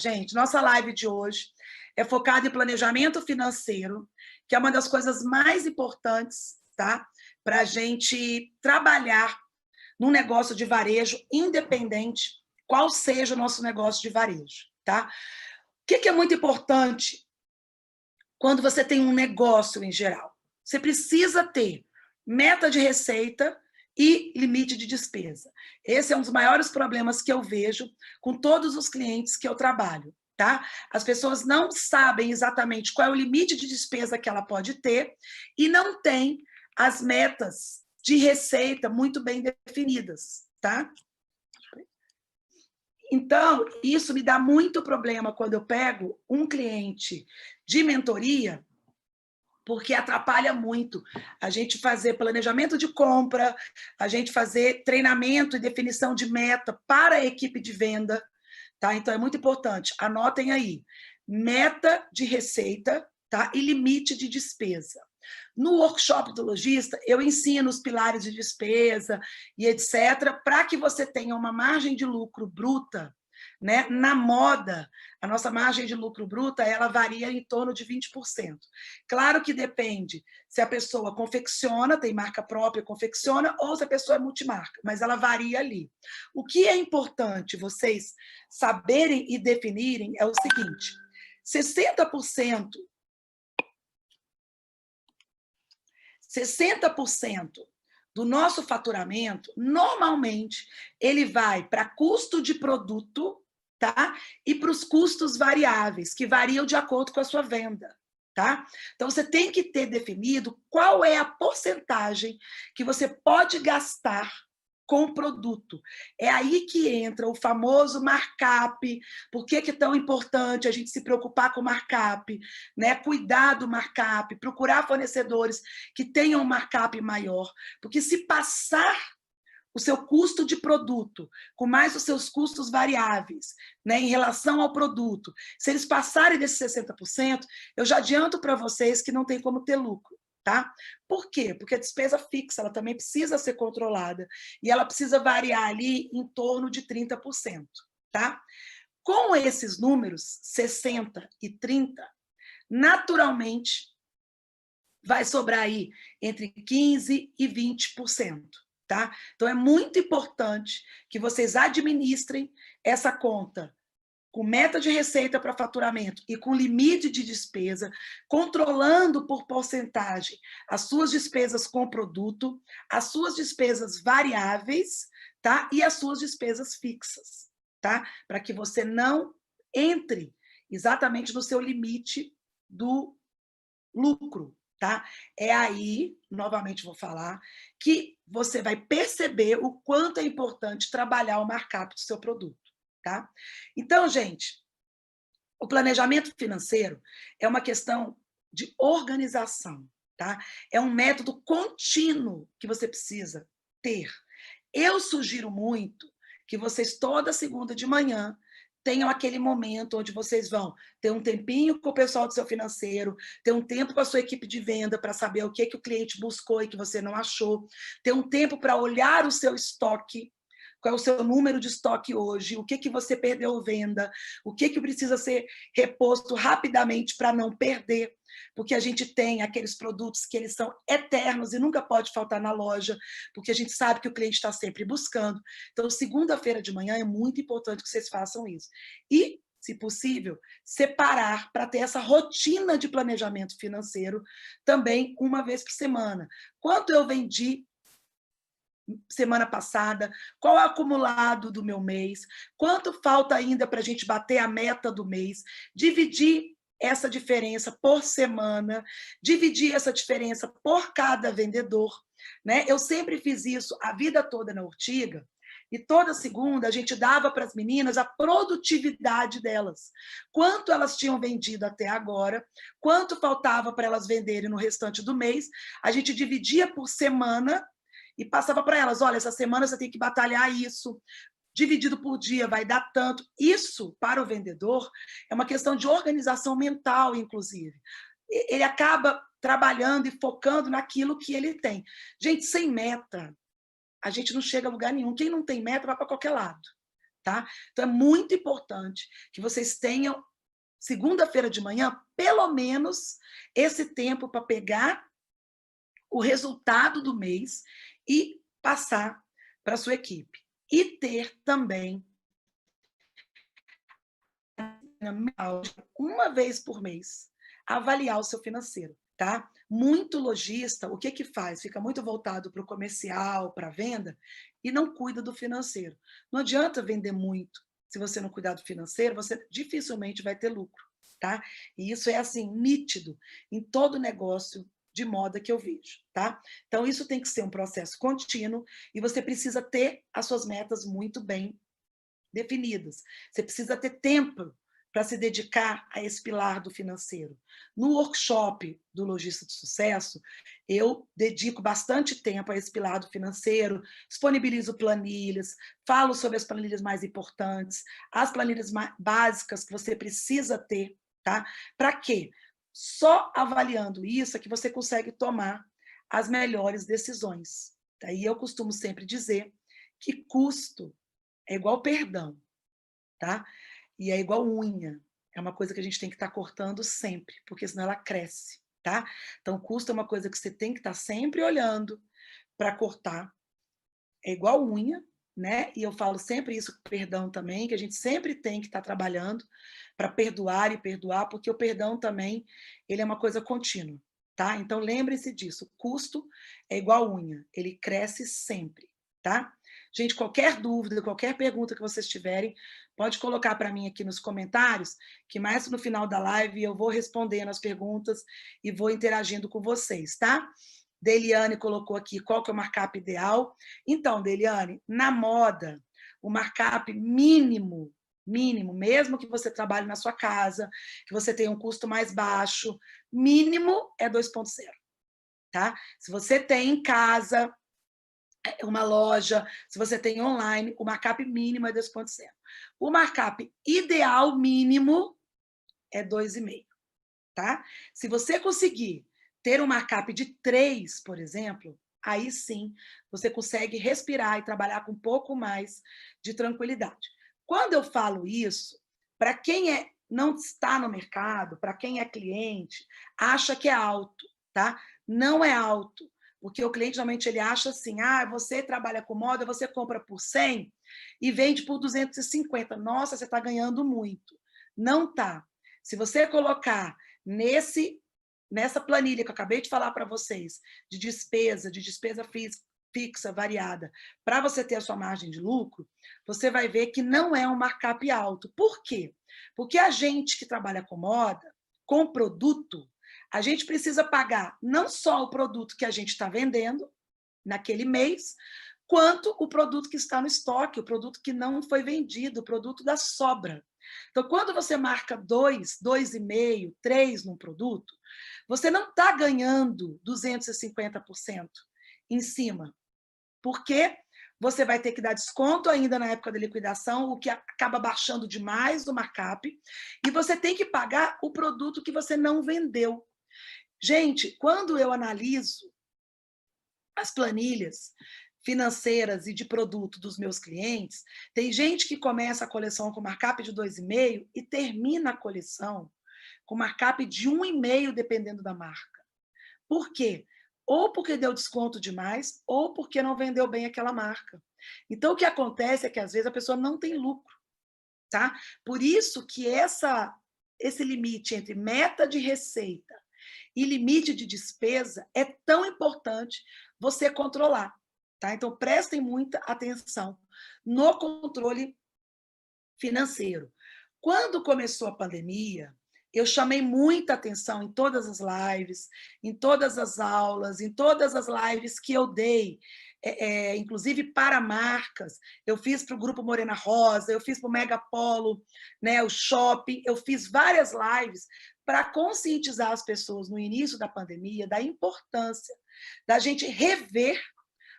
Gente, nossa live de hoje é focada em planejamento financeiro, que é uma das coisas mais importantes, tá? Para a gente trabalhar num negócio de varejo, independente qual seja o nosso negócio de varejo, tá? O que é muito importante quando você tem um negócio em geral? Você precisa ter meta de receita e limite de despesa. Esse é um dos maiores problemas que eu vejo com todos os clientes que eu trabalho, tá? As pessoas não sabem exatamente qual é o limite de despesa que ela pode ter e não tem as metas de receita muito bem definidas, tá? Então, isso me dá muito problema quando eu pego um cliente de mentoria, porque atrapalha muito a gente fazer planejamento de compra, a gente fazer treinamento e definição de meta para a equipe de venda, tá? Então, é muito importante. Anotem aí. Meta de receita, tá? E limite de despesa. No workshop do lojista, eu ensino os pilares de despesa e etc., para que você tenha uma margem de lucro bruta, né? Na moda, a nossa margem de lucro bruta ela varia em torno de 20%. Claro que depende se a pessoa confecciona, tem marca própria, confecciona, ou se a pessoa é multimarca, mas ela varia ali. O que é importante vocês saberem e definirem é o seguinte: 60% do nosso faturamento, normalmente, ele vai para custo de produto, tá? E para os custos variáveis, que variam de acordo com a sua venda, tá? Então, você tem que ter definido qual é a porcentagem que você pode gastar com o produto. É aí que entra o famoso markup. Por que é tão importante a gente se preocupar com o markup, né? Cuidar do markup, procurar fornecedores que tenham um markup maior, porque se passar o seu custo de produto com mais os seus custos variáveis, né, em relação ao produto, se eles passarem desses 60%, eu já adianto para vocês que não tem como ter lucro. Tá? Por quê? Porque a despesa fixa ela também precisa ser controlada e ela precisa variar ali em torno de 30%. Tá? Com esses números, 60 e 30, naturalmente vai sobrar aí entre 15% e 20%. Tá? Então, é muito importante que vocês administrem essa conta com meta de receita para faturamento e com limite de despesa, controlando por porcentagem as suas despesas com produto, as suas despesas variáveis, tá? E as suas despesas fixas, tá? Para que você não entre exatamente no seu limite do lucro, tá? É aí, novamente vou falar, que você vai perceber o quanto é importante trabalhar o markup do seu produto. Tá? Então, gente, o planejamento financeiro é uma questão de organização, tá? É um método contínuo que você precisa ter. Eu sugiro muito que vocês, toda segunda de manhã, tenham aquele momento onde vocês vão ter um tempinho com o pessoal do seu financeiro, ter um tempo com a sua equipe de venda para saber o que o cliente buscou e que você não achou, ter um tempo para olhar o seu estoque, qual é o seu número de estoque hoje, o que você perdeu venda, o que precisa ser reposto rapidamente para não perder, porque a gente tem aqueles produtos que eles são eternos e nunca pode faltar na loja, porque a gente sabe que o cliente está sempre buscando. Então, segunda-feira de manhã é muito importante que vocês façam isso. E, se possível, separar para ter essa rotina de planejamento financeiro também uma vez por semana. Quanto eu vendi semana passada, qual é o acumulado do meu mês, quanto falta ainda para a gente bater a meta do mês, dividir essa diferença por semana, dividir essa diferença por cada vendedor, né? Eu sempre fiz isso a vida toda na Urtiga, e toda segunda a gente dava para as meninas a produtividade delas. Quanto elas tinham vendido até agora, quanto faltava para elas venderem no restante do mês, a gente dividia por semana e passava para elas, olha, essa semana você tem que batalhar isso, dividido por dia vai dar tanto. Isso, para o vendedor, é uma questão de organização mental, inclusive. Ele acaba trabalhando e focando naquilo que ele tem. Gente, sem meta, a gente não chega a lugar nenhum. Quem não tem meta vai para qualquer lado. tá? Então, é muito importante que vocês tenham, segunda-feira de manhã, pelo menos esse tempo para pegar o resultado do mês e passar para a sua equipe. E ter também, uma vez por mês, avaliar o seu financeiro, tá? Muito lojista, o que que faz? Fica muito voltado para o comercial, para a venda, e não cuida do financeiro. Não adianta vender muito se você não cuidar do financeiro, você dificilmente vai ter lucro, tá? E isso é, assim, nítido em todo negócio de moda que eu vejo, tá? Então, isso tem que ser um processo contínuo e você precisa ter as suas metas muito bem definidas. Você precisa ter tempo para se dedicar a esse pilar do financeiro. No workshop do Lojista de Sucesso, eu dedico bastante tempo a esse pilar do financeiro, disponibilizo planilhas, falo sobre as planilhas mais importantes, as planilhas básicas que você precisa ter, tá? Para quê? Só avaliando isso é que você consegue tomar as melhores decisões. Daí eu costumo sempre dizer que custo é igual perdão, tá? E é igual unha. É uma coisa que a gente tem que estar cortando sempre, porque senão ela cresce, tá? Então, custo é uma coisa que você tem que estar sempre olhando para cortar. É igual unha, né? E eu falo sempre isso com perdão também, que a gente sempre tem que estar trabalhando para perdoar e perdoar, porque o perdão também, ele é uma coisa contínua, tá? Então, lembre-se disso. O custo é igual unha, ele cresce sempre, tá? Gente, qualquer dúvida, qualquer pergunta que vocês tiverem, pode colocar para mim aqui nos comentários, que mais no final da live eu vou respondendo as perguntas e vou interagindo com vocês, tá? Deliane colocou aqui qual que é o markup ideal. Então, Deliane, na moda, o markup mínimo, mesmo que você trabalhe na sua casa, que você tenha um custo mais baixo, mínimo é 2.0, tá? Se você tem em casa uma loja, se você tem online, o markup mínimo é 2.0. O markup ideal mínimo é 2,5, tá? Se você conseguir ter um markup de 3, por exemplo, aí sim você consegue respirar e trabalhar com um pouco mais de tranquilidade. Quando eu falo isso, para quem não está no mercado, para quem é cliente, acha que é alto, tá? Não é alto, porque o cliente normalmente ele acha assim: ah, você trabalha com moda, você compra por 100 e vende por 250. Nossa, você está ganhando muito. Não tá. Se você colocar nessa planilha que eu acabei de falar para vocês, de despesa fixa, variada, para você ter a sua margem de lucro, você vai ver que não é um markup alto. Por quê? Porque a gente que trabalha com moda, com produto, a gente precisa pagar não só o produto que a gente está vendendo naquele mês, quanto o produto que está no estoque, o produto que não foi vendido, o produto da sobra. Então, quando você marca 2, 2,5, 3 num produto, você não está ganhando 250% em cima, porque você vai ter que dar desconto ainda na época da liquidação, o que acaba baixando demais o markup, e você tem que pagar o produto que você não vendeu. Gente, quando eu analiso as planilhas financeiras e de produto dos meus clientes, tem gente que começa a coleção com markup de 2,5 e termina a coleção com markup de 1,5, dependendo da marca. Por quê? Ou porque deu desconto demais, ou porque não vendeu bem aquela marca. Então, o que acontece é que, às vezes, a pessoa não tem lucro, tá? Por isso que esse limite entre meta de receita e limite de despesa é tão importante você controlar, tá? Então, prestem muita atenção no controle financeiro. Quando começou a pandemia, eu chamei muita atenção em todas as lives, em todas as aulas, em todas as lives que eu dei, inclusive para marcas. Eu fiz para o Grupo Morena Rosa, eu fiz para o Mega Polo, né, o Shopping, eu fiz várias lives para conscientizar as pessoas no início da pandemia da importância da gente rever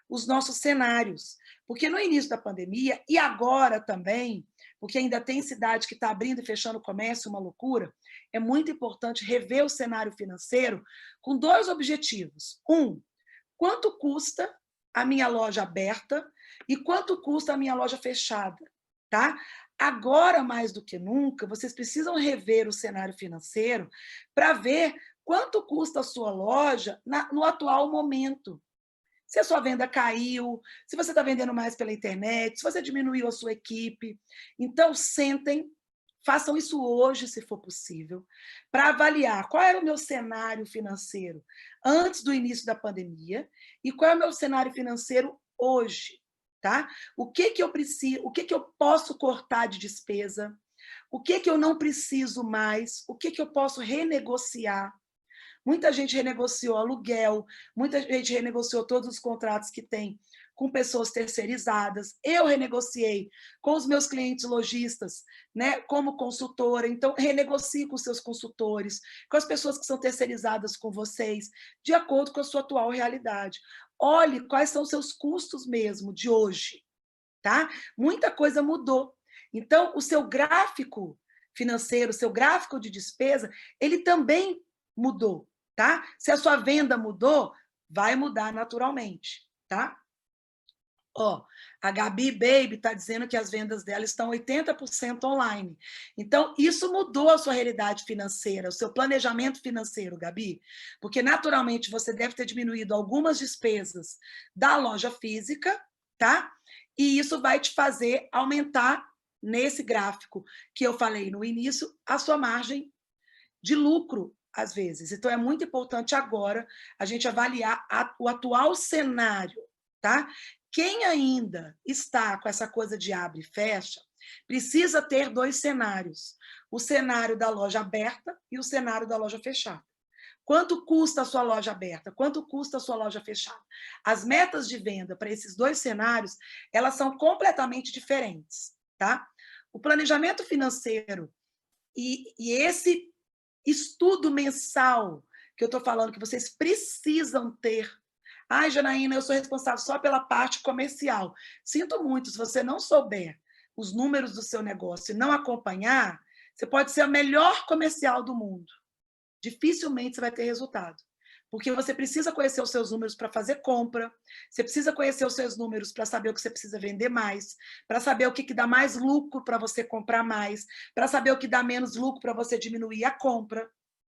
os nossos cenários. Porque no início da pandemia, e agora também, porque ainda tem cidade que está abrindo e fechando o comércio, uma loucura, é muito importante rever o cenário financeiro com 2 objetivos. Quanto custa a minha loja aberta e quanto custa a minha loja fechada? tá? Agora, mais do que nunca, vocês precisam rever o cenário financeiro para ver quanto custa a sua loja no atual momento. Se a sua venda caiu, se você está vendendo mais pela internet, se você diminuiu a sua equipe. Então, sentem, façam isso hoje, se for possível, para avaliar qual era o meu cenário financeiro antes do início da pandemia e qual é o meu cenário financeiro hoje, tá? O que que eu preciso, o que que eu posso cortar de despesa, o que que eu não preciso mais, o que que eu posso renegociar. Muita gente renegociou aluguel, muita gente renegociou todos os contratos que tem com pessoas terceirizadas. Eu renegociei com os meus clientes lojistas, né, como consultora. Então, renegocie com seus consultores, com as pessoas que são terceirizadas com vocês, de acordo com a sua atual realidade. Olhe quais são os seus custos mesmo de hoje, tá? Muita coisa mudou. Então, o seu gráfico financeiro, o seu gráfico de despesa, ele também mudou, tá? Se a sua venda mudou, vai mudar naturalmente, tá? Ó, a Gabi Baby está dizendo que as vendas dela estão 80% online. Então, isso mudou a sua realidade financeira, o seu planejamento financeiro, Gabi, porque naturalmente você deve ter diminuído algumas despesas da loja física, tá? E isso vai te fazer aumentar nesse gráfico que eu falei no início, a sua margem de lucro, às vezes. Então, é muito importante agora a gente avaliar o atual cenário, tá? Quem ainda está com essa coisa de abre e fecha, precisa ter dois cenários. O cenário da loja aberta e o cenário da loja fechada. Quanto custa a sua loja aberta? Quanto custa a sua loja fechada? As metas de venda para esses dois cenários, elas são completamente diferentes, tá? O planejamento financeiro e esse estudo mensal que eu estou falando, que vocês precisam ter. Ai, Janaína, eu sou responsável só pela parte comercial. Sinto muito, se você não souber os números do seu negócio e não acompanhar, você pode ser o melhor comercial do mundo. Dificilmente você vai ter resultado. Porque você precisa conhecer os seus números para fazer compra, você precisa conhecer os seus números para saber o que você precisa vender mais, para saber o que dá mais lucro para você comprar mais, para saber o que dá menos lucro para você diminuir a compra.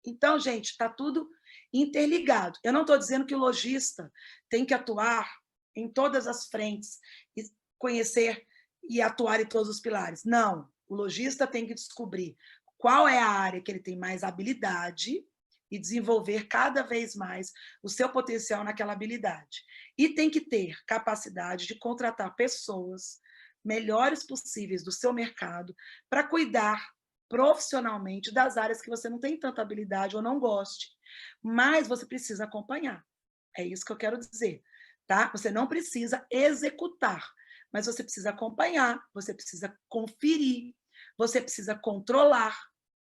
Então, gente, está tudo interligado. Eu não estou dizendo que o lojista tem que atuar em todas as frentes e conhecer e atuar em todos os pilares. Não. O lojista tem que descobrir qual é a área que ele tem mais habilidade e desenvolver cada vez mais o seu potencial naquela habilidade. E tem que ter capacidade de contratar pessoas melhores possíveis do seu mercado para cuidar profissionalmente das áreas que você não tem tanta habilidade ou não goste. Mas você precisa acompanhar. É isso que eu quero dizer, tá? Você não precisa executar, mas você precisa acompanhar, você precisa conferir, você precisa controlar,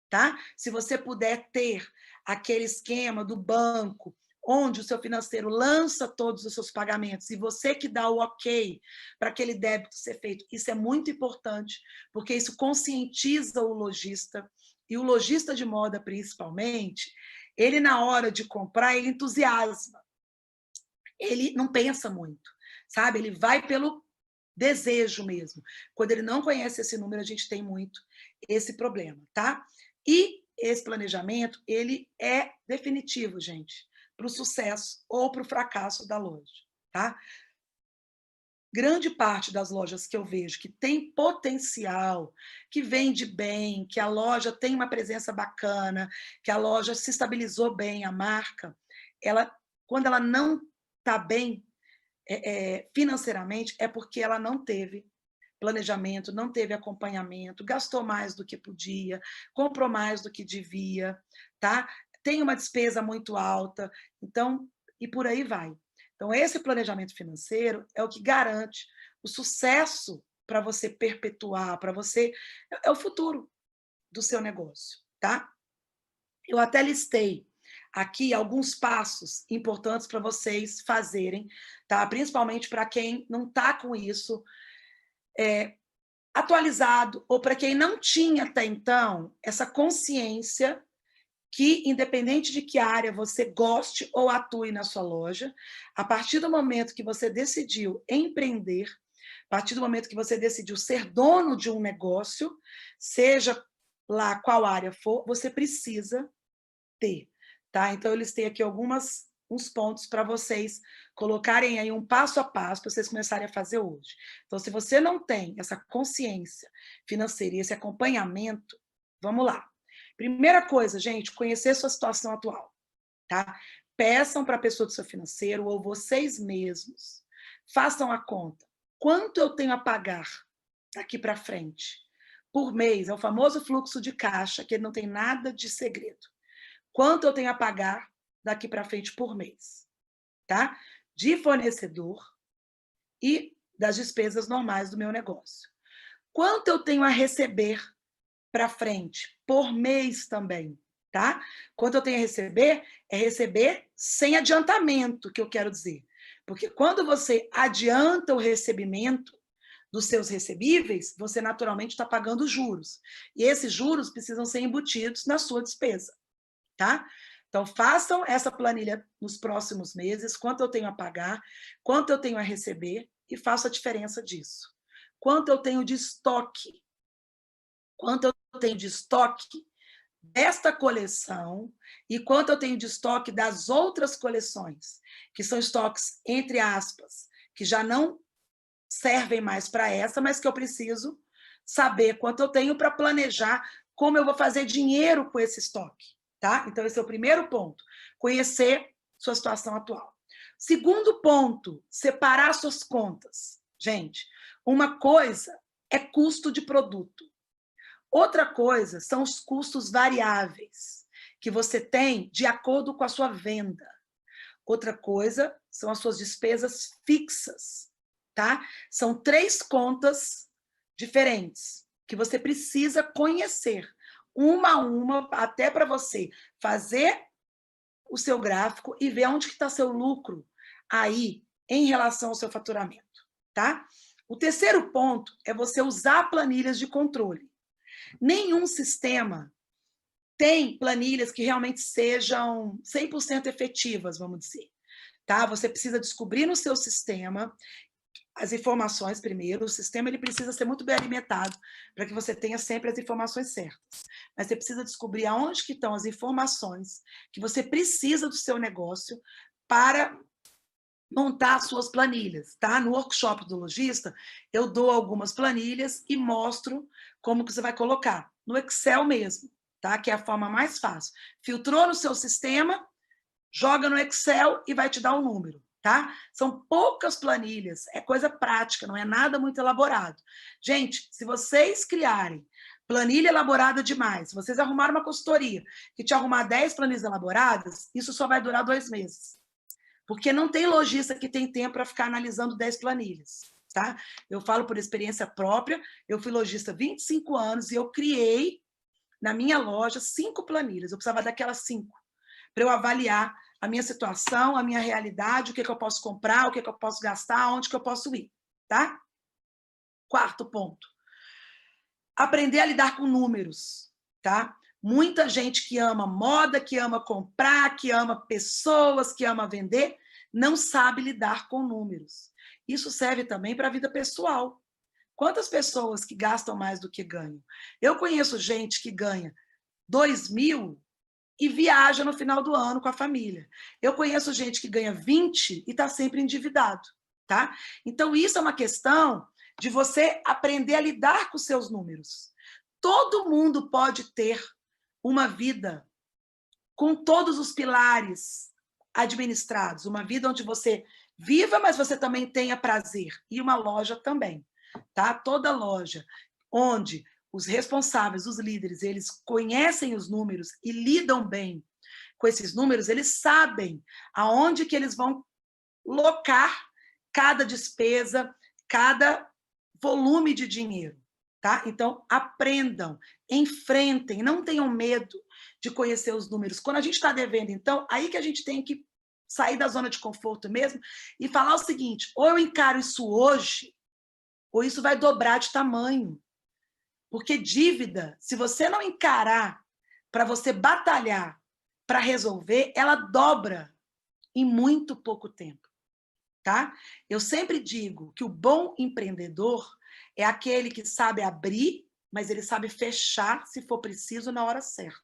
tá? Se você puder ter aquele esquema do banco, onde o seu financeiro lança todos os seus pagamentos e você que dá o ok para aquele débito ser feito, isso é muito importante, porque isso conscientiza o lojista, e o lojista de moda, principalmente, ele, na hora de comprar, ele entusiasma. Ele não pensa muito, sabe? Ele vai pelo desejo mesmo. Quando ele não conhece esse número, a gente tem muito esse problema, tá? E esse planejamento, ele é definitivo, gente, para o sucesso ou para o fracasso da loja, tá? Grande parte das lojas que eu vejo que tem potencial, que vende bem, que a loja tem uma presença bacana, que a loja se estabilizou bem, a marca, ela, quando ela não está bem financeiramente, é porque ela não teve planejamento, não teve acompanhamento, gastou mais do que podia, comprou mais do que devia, tá? Tem uma despesa muito alta, então, e por aí vai. Então, esse planejamento financeiro é o que garante o sucesso para você perpetuar, para você. É o futuro do seu negócio, tá? Eu até listei aqui alguns passos importantes para vocês fazerem, tá? Principalmente para quem não está com isso atualizado, ou para quem não tinha até então essa consciência que, independente de que área você goste ou atue na sua loja, a partir do momento que você decidiu empreender, partir do momento que você decidiu ser dono de um negócio, seja lá qual área for, você precisa ter, tá? Então, eu listei aqui uns pontos para vocês colocarem aí um passo a passo para vocês começarem a fazer hoje. Então, se você não tem essa consciência financeira e esse acompanhamento, vamos lá. Primeira coisa, gente, conhecer sua situação atual, tá? Peçam para a pessoa do seu financeiro ou vocês mesmos, façam a conta. Quanto eu tenho a pagar daqui para frente? Por mês, é o famoso fluxo de caixa, que não tem nada de segredo. Quanto eu tenho a pagar daqui para frente por mês, tá? De fornecedor e das despesas normais do meu negócio. Quanto eu tenho a receber para frente por mês também, tá? Quanto eu tenho a receber, é receber sem adiantamento, que eu quero dizer. Porque quando você adianta o recebimento dos seus recebíveis, você naturalmente está pagando juros. E esses juros precisam ser embutidos na sua despesa, tá? Então, façam essa planilha nos próximos meses, quanto eu tenho a pagar, quanto eu tenho a receber, e faço a diferença disso. Quanto eu tenho de estoque. Quanto eu tenho de estoque desta coleção e quanto eu tenho de estoque das outras coleções, que são estoques, entre aspas, que já não servem mais para essa, mas que eu preciso saber quanto eu tenho para planejar como eu vou fazer dinheiro com esse estoque, tá? Então, esse é o primeiro ponto, conhecer sua situação atual. Segundo ponto, separar suas contas. Gente, uma coisa é custo de produto. Outra coisa são os custos variáveis, que você tem de acordo com a sua venda. Outra coisa são as suas despesas fixas, tá? São 3 contas diferentes que você precisa conhecer, uma a uma, até para você fazer o seu gráfico e ver onde que está seu lucro aí em relação ao seu faturamento, tá? O terceiro ponto é você usar planilhas de controle. Nenhum sistema tem planilhas que realmente sejam 100% efetivas, vamos dizer. Tá? Você precisa descobrir no seu sistema as informações primeiro. O sistema ele precisa ser muito bem alimentado para que você tenha sempre as informações certas. Mas você precisa descobrir aonde que estão as informações que você precisa do seu negócio para montar as suas planilhas, tá? No workshop do lojista, eu dou algumas planilhas e mostro como que você vai colocar. No Excel mesmo, tá? Que é a forma mais fácil. Filtrou no seu sistema, joga no Excel e vai te dar um número, tá? São poucas planilhas, é coisa prática, não é nada muito elaborado. Gente, se vocês criarem planilha elaborada demais, se vocês arrumarem uma consultoria que te arrumar 10 planilhas elaboradas, isso só vai durar 2 meses. Porque não tem lojista que tem tempo para ficar analisando 10 planilhas, tá? Eu falo por experiência própria, eu fui lojista há 25 anos e eu criei, na minha loja, 5 planilhas. Eu precisava daquelas 5 para eu avaliar a minha situação, a minha realidade, o que eu posso comprar, o que eu posso gastar, onde que eu posso ir, tá? Quarto ponto. Aprender a lidar com números, tá? Muita gente que ama moda, que ama comprar, que ama pessoas, que ama vender, não sabe lidar com números. Isso serve também para a vida pessoal. Quantas pessoas que gastam mais do que ganham? Eu conheço gente que ganha 2.000 e viaja no final do ano com a família. Eu conheço gente que ganha 20 e está sempre endividado, tá? Então, isso é uma questão de você aprender a lidar com os seus números. Todo mundo pode ter uma vida com todos os pilares administrados, uma vida onde você viva, mas você também tenha prazer, e uma loja também, tá? Toda loja onde os responsáveis, os líderes, eles conhecem os números e lidam bem com esses números, eles sabem aonde que eles vão locar cada despesa, cada volume de dinheiro, tá? Então, aprendam, enfrentem, não tenham medo de conhecer os números. Quando a gente está devendo, então, aí que a gente tem que sair da zona de conforto mesmo e falar o seguinte, ou eu encaro isso hoje, ou isso vai dobrar de tamanho. Porque dívida, se você não encarar para você batalhar para resolver, ela dobra em muito pouco tempo. tá? Eu sempre digo que o bom empreendedor é aquele que sabe abrir, mas ele sabe fechar, se for preciso, na hora certa.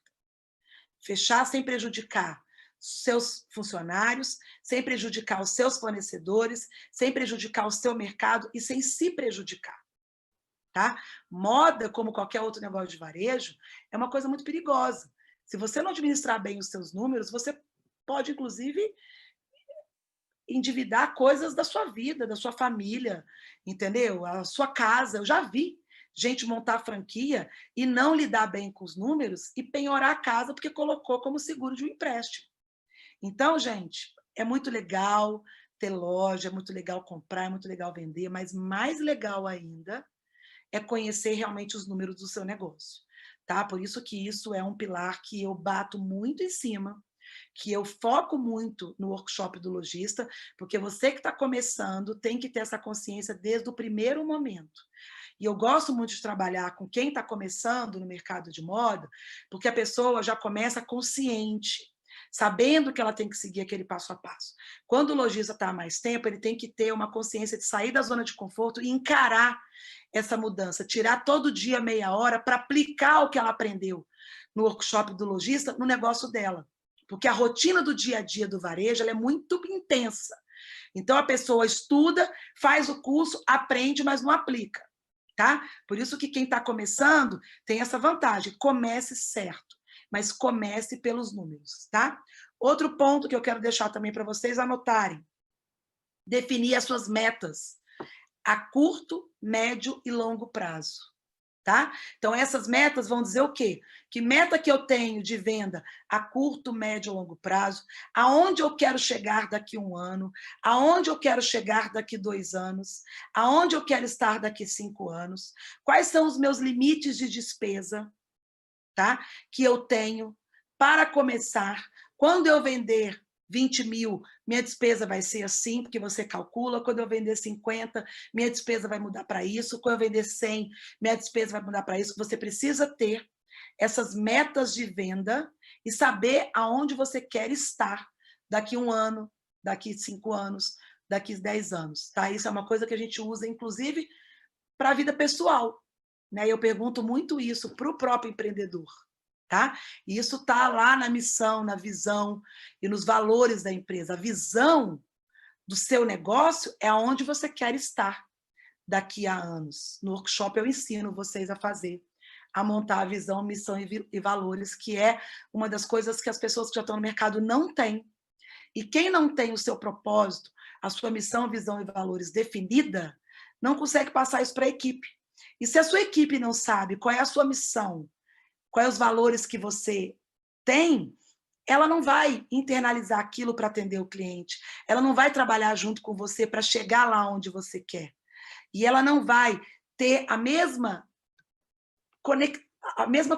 Fechar sem prejudicar seus funcionários, sem prejudicar os seus fornecedores, sem prejudicar o seu mercado e sem se prejudicar. Tá? Moda, como qualquer outro negócio de varejo, é uma coisa muito perigosa. Se você não administrar bem os seus números, você pode, inclusive, endividar coisas da sua vida, da sua família, entendeu? A sua casa. Eu já vi gente montar franquia e não lidar bem com os números e penhorar a casa porque colocou como seguro de um empréstimo. Então, gente, é muito legal ter loja, é muito legal comprar, é muito legal vender, mas mais legal ainda é conhecer realmente os números do seu negócio, tá? Por isso que isso é um pilar que eu bato muito em cima, que eu foco muito no workshop do lojista, porque você que está começando tem que ter essa consciência desde o primeiro momento. E eu gosto muito de trabalhar com quem está começando no mercado de moda, porque a pessoa já começa consciente, sabendo que ela tem que seguir aquele passo a passo. Quando o lojista está há mais tempo, ele tem que ter uma consciência de sair da zona de conforto e encarar essa mudança, tirar todo dia meia hora para aplicar o que ela aprendeu no workshop do lojista no negócio dela. Porque a rotina do dia a dia do varejo ela é muito intensa. Então, a pessoa estuda, faz o curso, aprende, mas não aplica. Tá? Por isso que quem está começando tem essa vantagem. Comece certo, mas comece pelos números. Tá? Outro ponto que eu quero deixar também para vocês anotarem. Definir as suas metas a curto, médio e longo prazo. Tá? Então, essas metas vão dizer o quê? Que meta que eu tenho de venda a curto, médio e longo prazo, aonde eu quero chegar daqui a 1 ano, aonde eu quero chegar daqui a 2 anos, aonde eu quero estar daqui a 5 anos, quais são os meus limites de despesa, tá? Que eu tenho para começar. Quando eu vender 20 mil, minha despesa vai ser assim, porque você calcula. Quando eu vender 50, minha despesa vai mudar para isso. Quando eu vender 100, minha despesa vai mudar para isso. Você precisa ter essas metas de venda e saber aonde você quer estar daqui a 1 ano, daqui a 5 anos, daqui a 10 anos. Tá? Isso é uma coisa que a gente usa, inclusive, para a vida pessoal. Né? Eu pergunto muito isso para o próprio empreendedor. Tá? E isso está lá na missão, na visão e nos valores da empresa. A visão do seu negócio é onde você quer estar daqui a anos. No workshop eu ensino vocês a fazer, a montar a visão, missão e valores, que é uma das coisas que as pessoas que já estão no mercado não têm. E quem não tem o seu propósito, a sua missão, visão e valores definida, não consegue passar isso para a equipe. E se a sua equipe não sabe qual é a sua missão, quais os valores que você tem, ela não vai internalizar aquilo para atender o cliente. Ela não vai trabalhar junto com você para chegar lá onde você quer. E ela não vai ter a mesma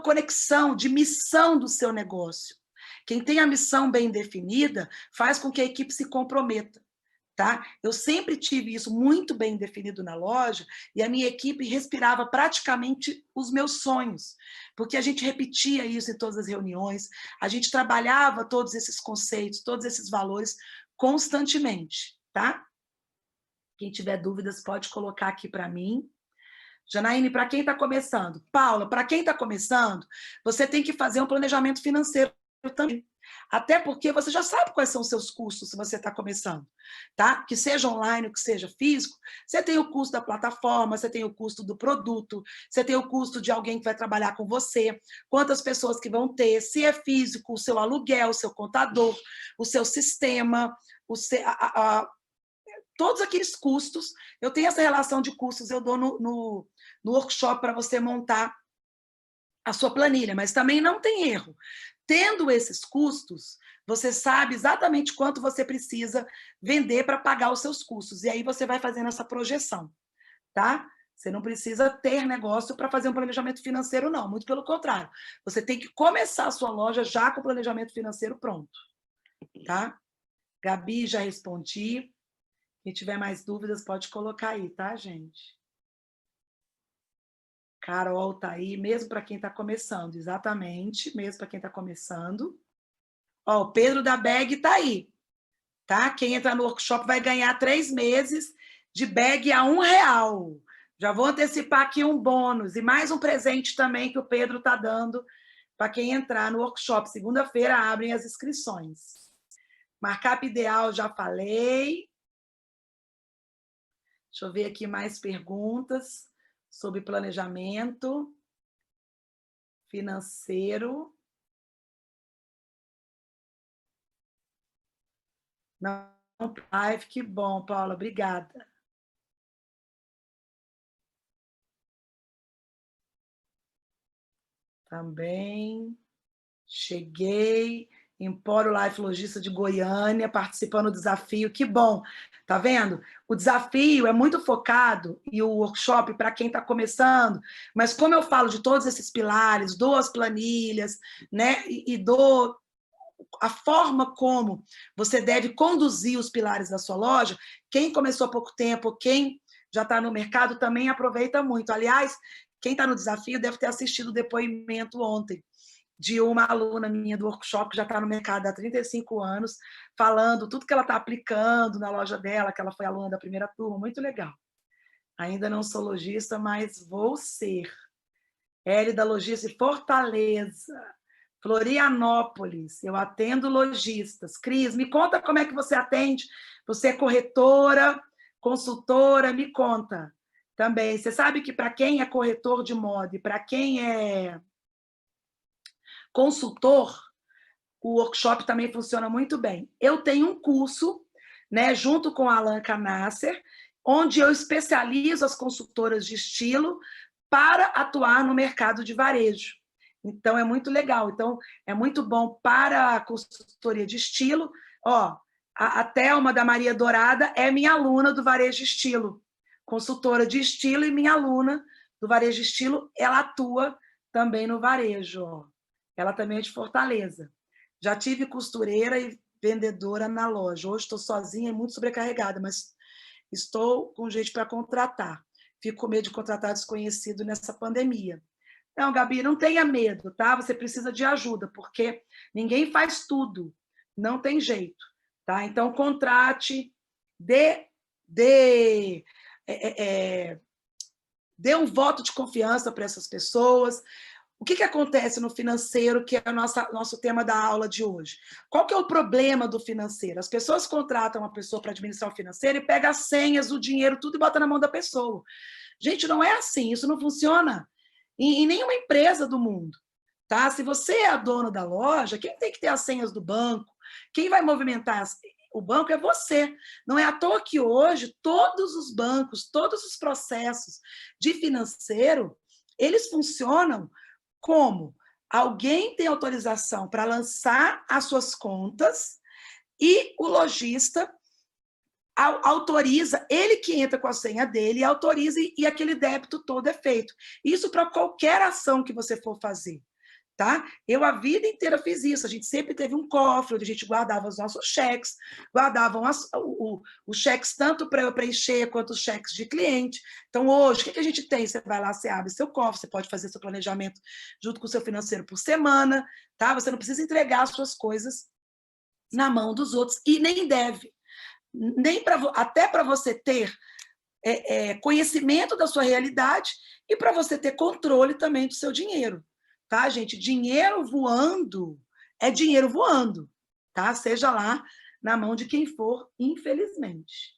conexão de missão do seu negócio. Quem tem a missão bem definida faz com que a equipe se comprometa. Tá? Eu sempre tive isso muito bem definido na loja e a minha equipe respirava praticamente os meus sonhos, porque a gente repetia isso em todas as reuniões, a gente trabalhava todos esses conceitos, todos esses valores constantemente. Tá? Quem tiver dúvidas pode colocar aqui para mim. Janaíne, para quem está começando? Paula, para quem está começando, você tem que fazer um planejamento financeiro também. Até porque você já sabe quais são os seus custos se você está começando, tá? Que seja online, que seja físico, você tem o custo da plataforma, você tem o custo do produto, você tem o custo de alguém que vai trabalhar com você, quantas pessoas que vão ter, se é físico, o seu aluguel, o seu contador, o seu sistema, todos aqueles custos. Eu tenho essa relação de custos, eu dou no workshop para você montar a sua planilha, mas também não tem erro. Tendo esses custos, você sabe exatamente quanto você precisa vender para pagar os seus custos. E aí você vai fazendo essa projeção, tá? Você não precisa ter negócio para fazer um planejamento financeiro, não. Muito pelo contrário. Você tem que começar a sua loja já com o planejamento financeiro pronto, tá? Gabi, já respondi. Quem tiver mais dúvidas, pode colocar aí, tá, gente? Carol tá aí, mesmo para quem está começando, exatamente, mesmo para quem está começando. Ó, o Pedro da Bag tá aí. tá? Quem entrar no workshop vai ganhar 3 meses de bag a R$ 1. Já vou antecipar aqui um bônus e mais um presente também que o Pedro está dando para quem entrar no workshop. Segunda-feira abrem as inscrições. Markup ideal, já falei. Deixa eu ver aqui mais perguntas sobre planejamento financeiro. Não, live, que bom, Paula, obrigada. Também cheguei. Empório Life Logista de Goiânia, participando do desafio. Que bom, tá vendo? O desafio é muito focado e o workshop para quem está começando, mas como eu falo de todos esses pilares, dou as planilhas, né? E dou a forma como você deve conduzir os pilares da sua loja, quem começou há pouco tempo, quem já está no mercado, também aproveita muito. Aliás, quem está no desafio deve ter assistido o depoimento ontem de uma aluna minha do workshop, que já está no mercado há 35 anos, falando tudo que ela está aplicando na loja dela, que ela foi aluna da primeira turma, muito legal. Ainda não sou lojista, mas vou ser. L da Logista de Fortaleza. Florianópolis, eu atendo lojistas. Cris, me conta como é que você atende. Você é corretora, consultora, me conta também. Você sabe que para quem é corretor de moda e para quem é consultor, o workshop também funciona muito bem. Eu tenho um curso, né, junto com a Alan Canasser, onde eu especializo as consultoras de estilo para atuar no mercado de varejo. Então, é muito legal. Então, é muito bom para a consultoria de estilo. Ó, a Thelma da Maria Dourada é minha aluna do Varejo Estilo, consultora de estilo e minha aluna do Varejo Estilo. Ela atua também no varejo. Ó. Ela também é de Fortaleza. Já tive costureira e vendedora na loja. Hoje estou sozinha e muito sobrecarregada, mas estou com gente para contratar. Fico com medo de contratar desconhecido nessa pandemia. Não, Gabi, não tenha medo, tá? Você precisa de ajuda, porque ninguém faz tudo. Não tem jeito, tá? Então, contrate, dê, dê um voto de confiança para essas pessoas. O que acontece no financeiro, que é o nosso tema da aula de hoje? Qual que é o problema do financeiro? As pessoas contratam uma pessoa para administrar o financeiro e pega as senhas, o dinheiro, tudo e bota na mão da pessoa. Gente, não é assim, isso não funciona em nenhuma empresa do mundo. Tá? Se você é a dona da loja, quem tem que ter as senhas do banco? Quem vai movimentar o banco é você. Não é à toa que hoje todos os bancos, todos os processos de financeiro, eles funcionam como? Alguém tem autorização para lançar as suas contas e o lojista autoriza, ele que entra com a senha dele, autoriza e aquele débito todo é feito. Isso para qualquer ação que você for fazer. Tá? Eu a vida inteira fiz isso. A gente sempre teve um cofre onde a gente guardava os nossos cheques, guardavam os cheques tanto para eu preencher quanto os cheques de cliente. Então, hoje, o que a gente tem? Você vai lá, você abre seu cofre, você pode fazer seu planejamento junto com o seu financeiro por semana, tá? Você não precisa entregar as suas coisas na mão dos outros e nem deve. Nem até para você ter conhecimento da sua realidade e para você ter controle também do seu dinheiro. Tá, gente? Dinheiro voando é dinheiro voando, tá? Seja lá na mão de quem for, infelizmente.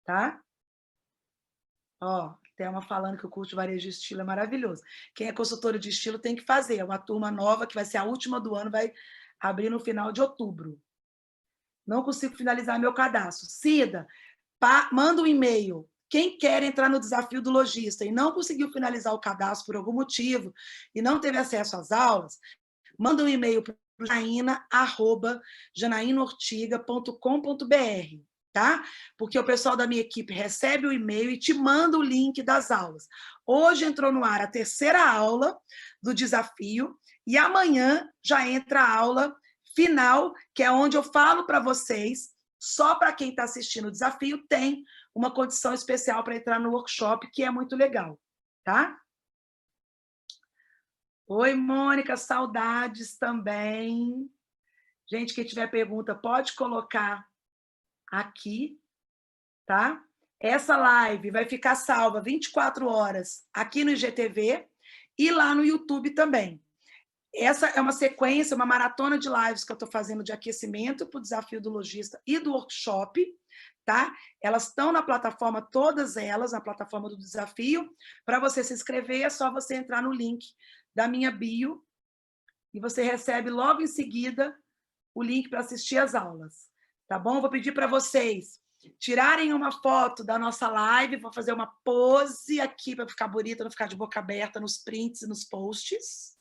Tá? Ó, Thelma falando que o curso de varejo de estilo é maravilhoso. Quem é consultora de estilo tem que fazer. É uma turma nova que vai ser a última do ano, vai abrir no final de outubro. Não consigo finalizar meu cadastro. Cida, manda um e-mail. Quem quer entrar no desafio do lojista e não conseguiu finalizar o cadastro por algum motivo e não teve acesso às aulas, manda um e-mail para janaínaortiga.com.br, tá? Porque o pessoal da minha equipe recebe o e-mail e te manda o link das aulas. Hoje entrou no ar a terceira aula do desafio e amanhã já entra a aula final, que é onde eu falo para vocês, só para quem está assistindo o desafio, tem uma condição especial para entrar no workshop, que é muito legal, tá? Oi, Mônica, saudades também. Gente, quem tiver pergunta, pode colocar aqui, tá? Essa live vai ficar salva 24 horas aqui no IGTV e lá no YouTube também. Essa é uma sequência, uma maratona de lives que eu estou fazendo de aquecimento para o desafio do lojista e do workshop, tá? Elas estão na plataforma, todas elas, na plataforma do desafio. Para você se inscrever, é só você entrar no link da minha bio e você recebe logo em seguida o link para assistir às aulas, tá bom? Vou pedir para vocês tirarem uma foto da nossa live, vou fazer uma pose aqui para ficar bonita, não ficar de boca aberta nos prints e nos posts.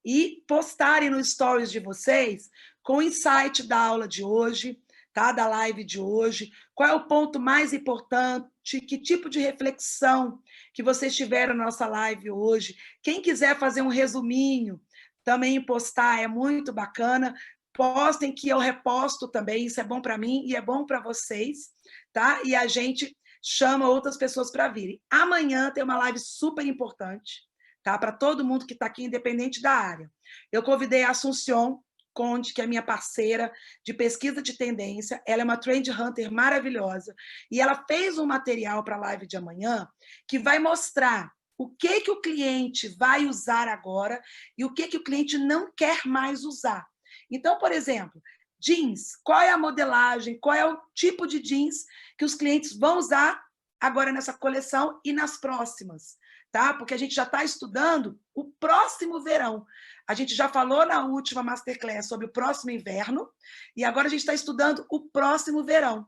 E postarem no stories de vocês com o insight da aula de hoje, tá? Da live de hoje, qual é o ponto mais importante, que tipo de reflexão que vocês tiveram na nossa live hoje. Quem quiser fazer um resuminho, também postar, é muito bacana. Postem que eu reposto também, isso é bom para mim e é bom para vocês, tá? E a gente chama outras pessoas para virem. Amanhã tem uma live super importante, tá? Para todo mundo que está aqui, independente da área. Eu convidei a Assunção Conde, que é minha parceira de pesquisa de tendência. Ela é uma Trend Hunter maravilhosa. E ela fez um material para a live de amanhã que vai mostrar o que o cliente vai usar agora e o que o cliente não quer mais usar. Então, por exemplo, jeans. Qual é a modelagem? Qual é o tipo de jeans que os clientes vão usar agora nessa coleção e nas próximas? Tá? Porque a gente já está estudando o próximo verão. A gente já falou na última Masterclass sobre o próximo inverno, e agora a gente está estudando o próximo verão.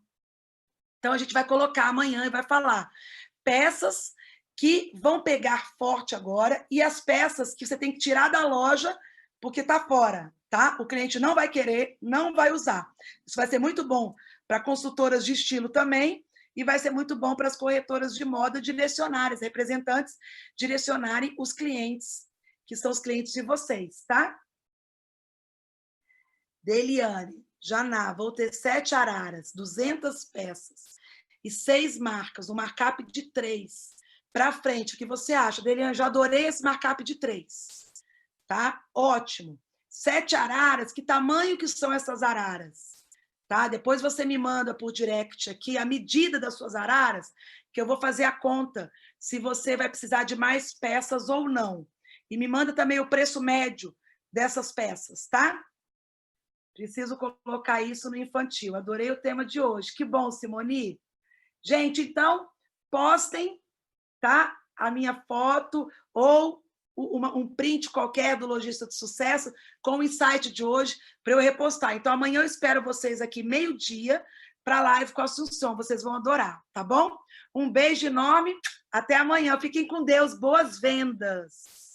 Então, a gente vai colocar amanhã e vai falar peças que vão pegar forte agora e as peças que você tem que tirar da loja porque está fora, tá? O cliente não vai querer, não vai usar. Isso vai ser muito bom para consultoras de estilo também, e vai ser muito bom para as corretoras de moda direcionarem, representantes direcionarem os clientes, que são os clientes de vocês, tá? Deliane, Janá, vou ter 7 araras, 200 peças e 6 marcas, um markup de 3. Para frente, o que você acha? Deliane, já adorei esse markup de 3. Tá? Ótimo. 7 araras, que tamanho que são essas araras? Tá? Depois você me manda por direct aqui a medida das suas araras, que eu vou fazer a conta se você vai precisar de mais peças ou não. E me manda também o preço médio dessas peças, tá? Preciso colocar isso no infantil. Adorei o tema de hoje. Que bom, Simone. Gente, então, postem, tá? A minha foto ou um print qualquer do Lojista de Sucesso com o insight de hoje para eu repostar. Então, amanhã eu espero vocês aqui meio-dia para a live com a Assunção. Vocês vão adorar, tá bom? Um beijo enorme. Até amanhã. Fiquem com Deus. Boas vendas.